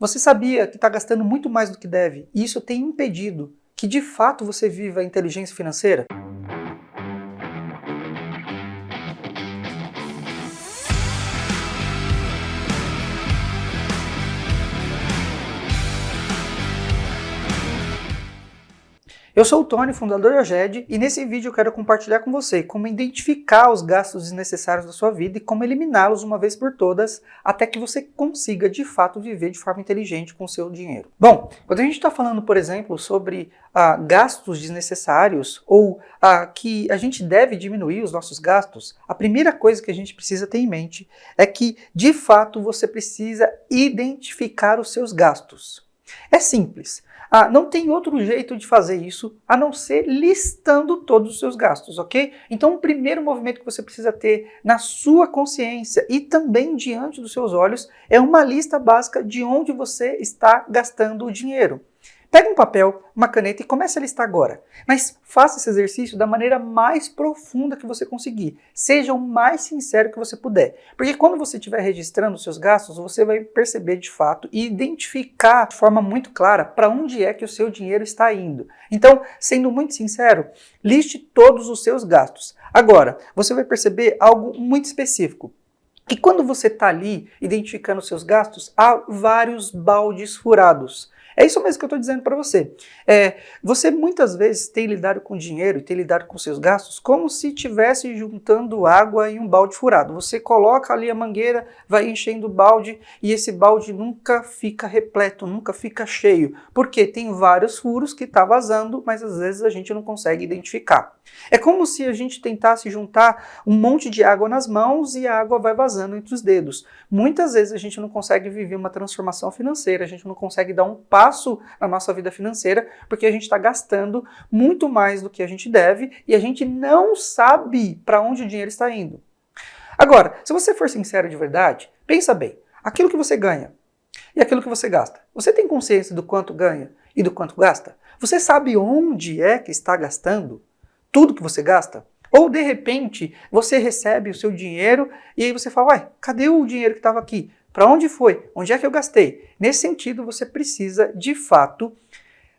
Você sabia que está gastando muito mais do que deve e isso tem impedido que de fato você viva a inteligência financeira? Eu sou o Tony, fundador da GED, e nesse vídeo eu quero compartilhar com você como identificar os gastos desnecessários da sua vida e como eliminá-los uma vez por todas, até que você consiga de fato viver de forma inteligente com o seu dinheiro. Bom, quando a gente está falando, por exemplo, sobre gastos desnecessários ou que a gente deve diminuir os nossos gastos, a primeira coisa que a gente precisa ter em mente é que, de fato, você precisa identificar os seus gastos. É simples. Não tem outro jeito de fazer isso a não ser listando todos os seus gastos, ok? Então, o primeiro movimento que você precisa ter na sua consciência e também diante dos seus olhos é uma lista básica de onde você está gastando o dinheiro. Pega um papel, uma caneta e comece a listar agora. Mas faça esse exercício da maneira mais profunda que você conseguir. Seja o mais sincero que você puder. Porque quando você estiver registrando os seus gastos, você vai perceber de fato e identificar de forma muito clara para onde é que o seu dinheiro está indo. Então, sendo muito sincero, liste todos os seus gastos. Agora, você vai perceber algo muito específico. Que quando você está ali identificando os seus gastos, há vários baldes furados. É isso mesmo que eu estou dizendo para você. Você muitas vezes tem lidado com dinheiro e tem lidado com seus gastos como se estivesse juntando água em um balde furado. Você coloca ali a mangueira, vai enchendo o balde e esse balde nunca fica repleto, nunca fica cheio. Porque tem vários furos que está vazando, mas às vezes a gente não consegue identificar. É como se a gente tentasse juntar um monte de água nas mãos e a água vai vazando entre os dedos. Muitas vezes a gente não consegue viver uma transformação financeira, a gente não consegue dar um passo na nossa vida financeira porque a gente está gastando muito mais do que a gente deve e a gente não sabe para onde o dinheiro está indo. Agora, se você for sincero de verdade, pensa bem, aquilo que você ganha e aquilo que você gasta, você tem consciência do quanto ganha e do quanto gasta? Você sabe onde é que está gastando tudo que você gasta? Ou, de repente, você recebe o seu dinheiro e aí você fala, uai, cadê o dinheiro que estava aqui? Para onde foi? Onde é que eu gastei? Nesse sentido, você precisa, de fato,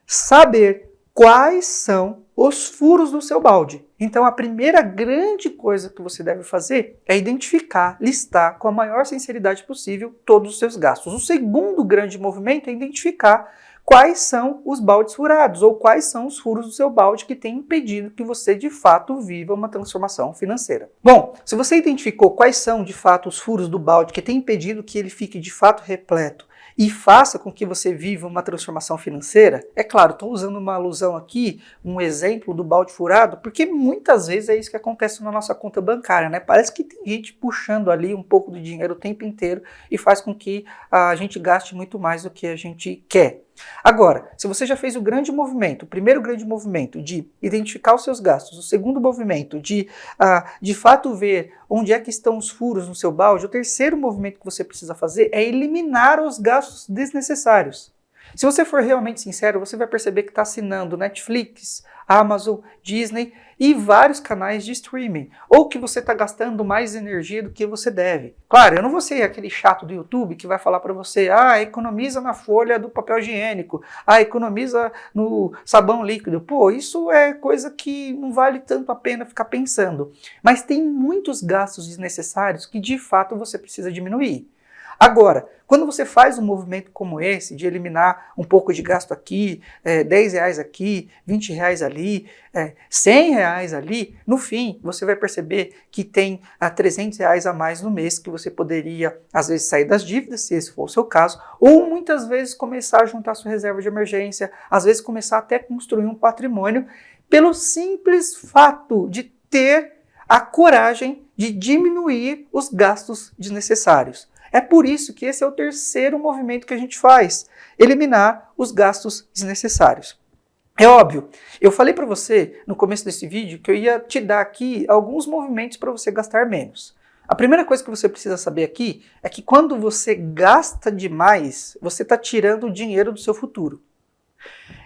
saber quais são os furos do seu balde. Então, a primeira grande coisa que você deve fazer é identificar, listar com a maior sinceridade possível todos os seus gastos. O segundo grande movimento é identificar quais são os baldes furados ou quais são os furos do seu balde que têm impedido que você de fato viva uma transformação financeira. Bom, se você identificou quais são de fato os furos do balde que têm impedido que ele fique de fato repleto e faça com que você viva uma transformação financeira, é claro, estou usando uma alusão aqui, um exemplo do balde furado, porque muitas vezes é isso que acontece na nossa conta bancária, né? Parece que tem gente puxando ali um pouco do dinheiro o tempo inteiro e faz com que a gente gaste muito mais do que a gente quer. Agora, se você já fez o grande movimento, o primeiro grande movimento de identificar os seus gastos, o segundo movimento de fato ver onde é que estão os furos no seu balde, o terceiro movimento que você precisa fazer é eliminar os gastos desnecessários. Se você for realmente sincero, você vai perceber que está assinando Netflix, Amazon, Disney e vários canais de streaming. Ou que você está gastando mais energia do que você deve. Claro, eu não vou ser aquele chato do YouTube que vai falar para você, economiza na folha do papel higiênico, economiza no sabão líquido. Pô, isso é coisa que não vale tanto a pena ficar pensando. Mas tem muitos gastos desnecessários que de fato você precisa diminuir. Agora, quando você faz um movimento como esse, de eliminar um pouco de gasto aqui, R$10 aqui, R$20 ali, R$100 ali, no fim você vai perceber que tem R$300 a mais no mês que você poderia, às vezes, sair das dívidas, se esse for o seu caso, ou muitas vezes começar a juntar sua reserva de emergência, às vezes começar até a construir um patrimônio, pelo simples fato de ter a coragem de diminuir os gastos desnecessários. É por isso que esse é o terceiro movimento que a gente faz, eliminar os gastos desnecessários. É óbvio, eu falei para você no começo desse vídeo que eu ia te dar aqui alguns movimentos para você gastar menos. A primeira coisa que você precisa saber aqui é que quando você gasta demais, você está tirando o dinheiro do seu futuro.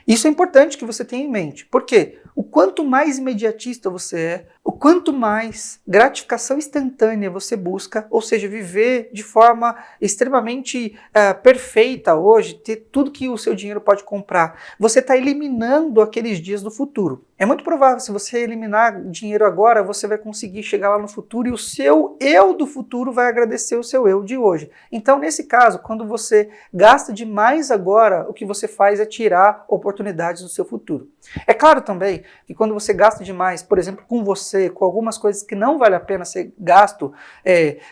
Isso é importante que você tenha em mente. Por quê? O quanto mais imediatista você é, O quanto mais gratificação instantânea você busca, ou seja, viver de forma extremamente perfeita hoje, ter tudo que o seu dinheiro pode comprar, você está eliminando aqueles dias do futuro. É muito provável, se você eliminar dinheiro agora, você vai conseguir chegar lá no futuro e o seu eu do futuro vai agradecer o seu eu de hoje. Então, nesse caso, quando você gasta demais agora, o que você faz é tirar oportunidades do seu futuro. É claro também que quando você gasta demais, por exemplo, com você, com algumas coisas que não vale a pena ser gasto,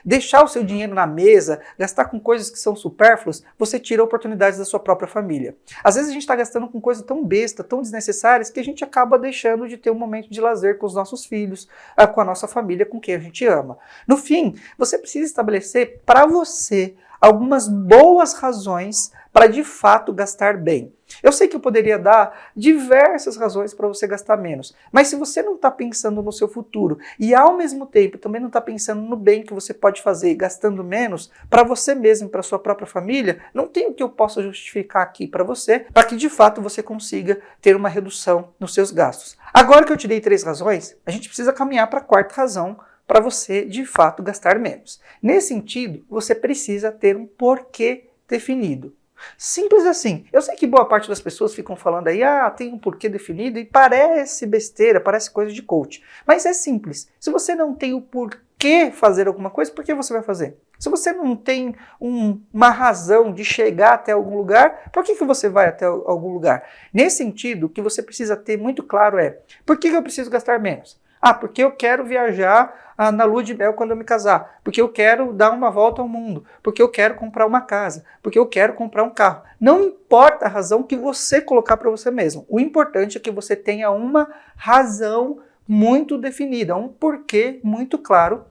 deixar o seu dinheiro na mesa, gastar com coisas que são supérfluas, você tira oportunidades da sua própria família. Às vezes a gente está gastando com coisas tão besta, tão desnecessárias, que a gente acaba deixando de ter um momento de lazer com os nossos filhos, com a nossa família, com quem a gente ama. No fim, você precisa estabelecer para você algumas boas razões para de fato gastar bem. Eu sei que eu poderia dar diversas razões para você gastar menos, mas se você não está pensando no seu futuro e ao mesmo tempo também não está pensando no bem que você pode fazer gastando menos para você mesmo, para sua própria família, não tem o que eu possa justificar aqui para você, para que de fato você consiga ter uma redução nos seus gastos. Agora que eu te dei 3 razões, a gente precisa caminhar para a 4ª razão para você de fato gastar menos. Nesse sentido, você precisa ter um porquê definido. Simples assim. Eu sei que boa parte das pessoas ficam falando aí, tem um porquê definido, e parece besteira, parece coisa de coach. Mas é simples. Se você não tem o porquê fazer alguma coisa, por que você vai fazer? Se você não tem uma razão de chegar até algum lugar, por que você vai até algum lugar? Nesse sentido, o que você precisa ter muito claro é, por que eu preciso gastar menos? Porque eu quero viajar na lua de mel quando eu me casar, porque eu quero dar uma volta ao mundo, porque eu quero comprar uma casa, porque eu quero comprar um carro. Não importa a razão que você colocar para você mesmo. O importante é que você tenha uma razão muito definida, um porquê muito claro,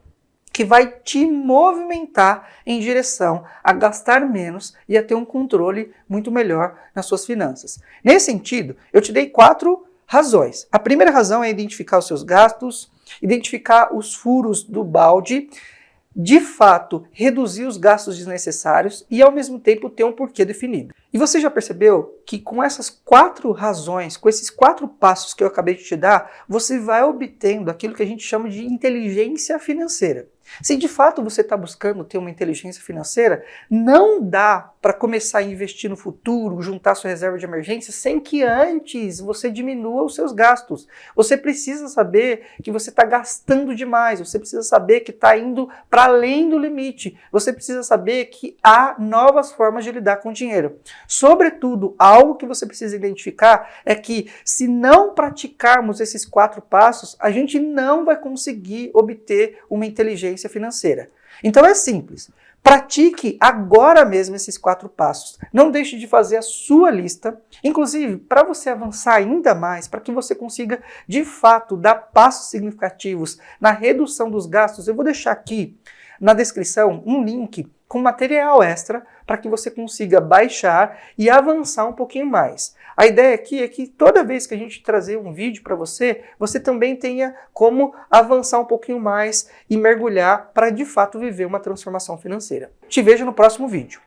que vai te movimentar em direção a gastar menos e a ter um controle muito melhor nas suas finanças. Nesse sentido, eu te dei 4 razões. A primeira razão é identificar os seus gastos, identificar os furos do balde, de fato reduzir os gastos desnecessários e ao mesmo tempo ter um porquê definido. E você já percebeu que com essas 4 razões, com esses 4 passos que eu acabei de te dar, você vai obtendo aquilo que a gente chama de inteligência financeira. Se de fato você está buscando ter uma inteligência financeira, não dá para começar a investir no futuro, juntar sua reserva de emergência, sem que antes você diminua os seus gastos. Você precisa saber que você está gastando demais, você precisa saber que está indo para além do limite, você precisa saber que há novas formas de lidar com o dinheiro. Sobretudo, algo que você precisa identificar é que se não praticarmos esses 4 passos, a gente não vai conseguir obter uma inteligência financeira. Então é simples. Pratique agora mesmo esses 4 passos. Não deixe de fazer a sua lista. Inclusive, para você avançar ainda mais, para que você consiga, de fato, dar passos significativos na redução dos gastos, eu vou deixar aqui na descrição um link com material extra para que você consiga baixar e avançar um pouquinho mais. A ideia aqui é que toda vez que a gente trazer um vídeo para você, você também tenha como avançar um pouquinho mais e mergulhar para de fato viver uma transformação financeira. Te vejo no próximo vídeo.